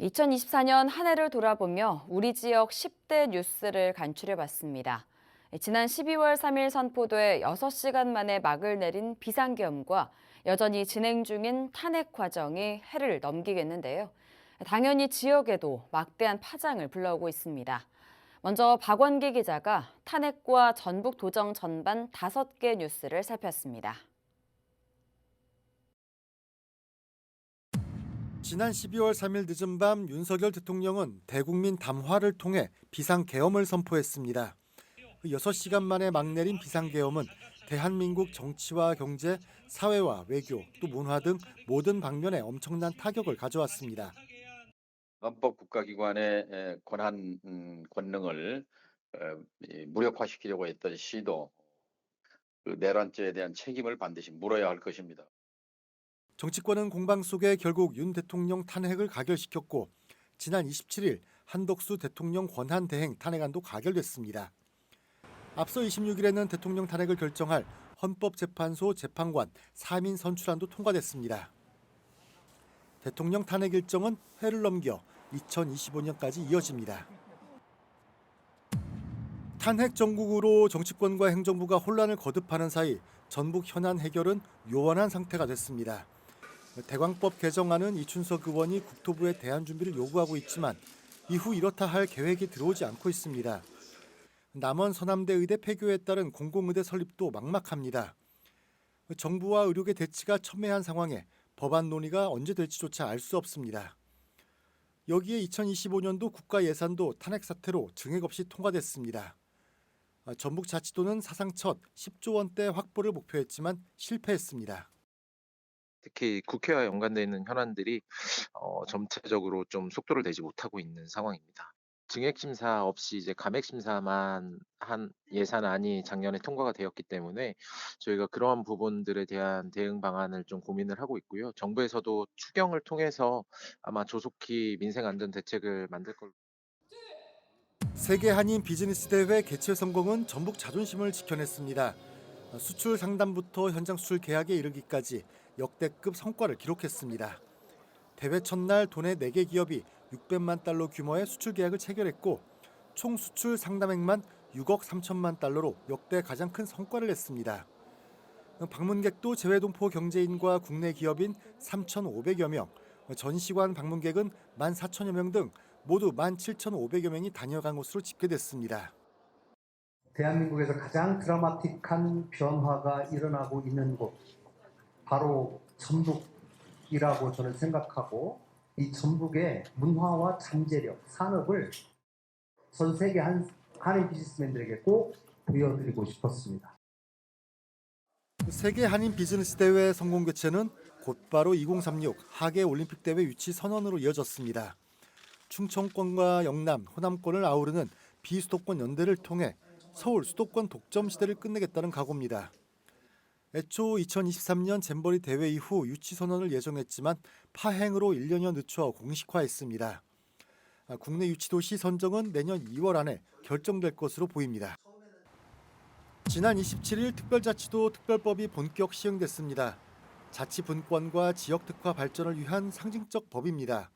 2024년 한 해를 돌아보며 우리 지역 10대 뉴스를 간추려봤습니다. 지난 12월 3일 선포돼 6시간 만에 막을 내린 비상계엄과 여전히 진행 중인 탄핵 과정이 해를 넘기겠는데요. 당연히 지역에도 막대한 파장을 불러오고 있습니다. 먼저 박원기 기자가 탄핵과 전북 도정 전반 5개 뉴스를 살폈습니다. 지난 12월 3일 늦은 밤 윤석열 대통령은 대국민 담화를 통해 비상계엄을 선포했습니다. 6시간 만에 막 내린 비상계엄은 대한민국 정치와 경제, 사회와 외교, 또 문화 등 모든 방면에 엄청난 타격을 가져왔습니다. 헌법 국가기관의 권능을 무력화시키려고 했던 시도, 그 내란죄에 대한 책임을 반드시 물어야 할 것입니다. 정치권은 공방 속에 결국 윤 대통령 탄핵을 가결시켰고 지난 27일 한덕수 대통령 권한대행 탄핵안도 가결됐습니다. 앞서 26일에는 대통령 탄핵을 결정할 헌법재판소 재판관 3인 선출안도 통과됐습니다. 대통령 탄핵 일정은 해를 넘겨 2025년까지 이어집니다. 탄핵 정국으로 정치권과 행정부가 혼란을 거듭하는 사이 전북 현안 해결은 요원한 상태가 됐습니다. 대광법 개정안은 이춘석 의원이 국토부에 대안 준비를 요구하고 있지만 이후 이렇다 할 계획이 들어오지 않고 있습니다. 남원 서남대 의대 폐교에 따른 공공의대 설립도 막막합니다. 정부와 의료계 대치가 첨예한 상황에 법안 논의가 언제 될지조차 알 수 없습니다. 여기에 2025년도 국가 예산도 탄핵 사태로 증액 없이 통과됐습니다. 전북자치도는 사상 첫 10조 원대 확보를 목표했지만 실패했습니다. 특히 국회와 연관되어 있는 현안들이 점차적으로 좀 속도를 내지 못하고 있는 상황입니다. 증액 심사 없이 이제 감액 심사만 한 예산안이 작년에 통과가 되었기 때문에 저희가 그러한 부분들에 대한 대응 방안을 좀 고민을 하고 있고요. 정부에서도 추경을 통해서 아마 조속히 민생 안전 대책을 만들 걸로. 세계 한인 비즈니스 대회 개최 성공은 전북 자존심을 지켜냈습니다. 수출 상담부터 현장 수출 계약에 이르기까지 역대급 성과를 기록했습니다. 대회 첫날 도내 4개 기업이 600만 달러 규모의 수출 계약을 체결했고 총 수출 상담액만 6억 3천만 달러로 역대 가장 큰 성과를 냈습니다. 방문객도 재외동포 경제인과 국내 기업인 3,500여 명, 전시관 방문객은 14,000여 명 등 모두 17,500여 명이 다녀간 것으로 집계됐습니다. 대한민국에서 가장 드라마틱한 변화가 일어나고 있는 곳, 바로 전북이라고 저는 생각하고 이 전북의 문화와 잠재력, 산업을 전 세계 한인 비즈니스맨들에게 꼭 보여드리고 싶었습니다. 세계 한인 비즈니스 대회 성공 개최는 곧바로 2036 하계 올림픽 대회 유치 선언으로 이어졌습니다. 충청권과 영남, 호남권을 아우르는 비수도권 연대를 통해 서울 수도권 독점 시대를 끝내겠다는 각오입니다. 애초 2023년 잼버리 대회 이후 유치 선언을 예정했지만 파행으로 1년여 늦춰 공식화했습니다. 국내 유치 도시 선정은 내년 2월 안에 결정될 것으로 보입니다. 지난 27일 특별자치도 특별법이 본격 시행됐습니다. 자치 분권과 지역 특화 발전을 위한 상징적 법입니다.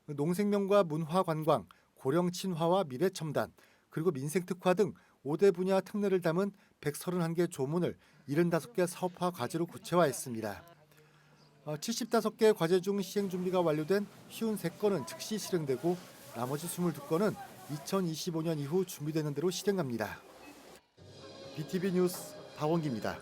농생명과 문화관광, 고령 친화와 미래 첨단, 그리고 민생 특화 등 5대 분야 특례를 담은 131개 조문을 75개 사업화 과제로 구체화했습니다. 75개 과제 중 시행 준비가 완료된 53건은 즉시 실행되고 나머지 22건은 2025년 이후 준비되는 대로 실행합니다. BTV 뉴스 박원기입니다.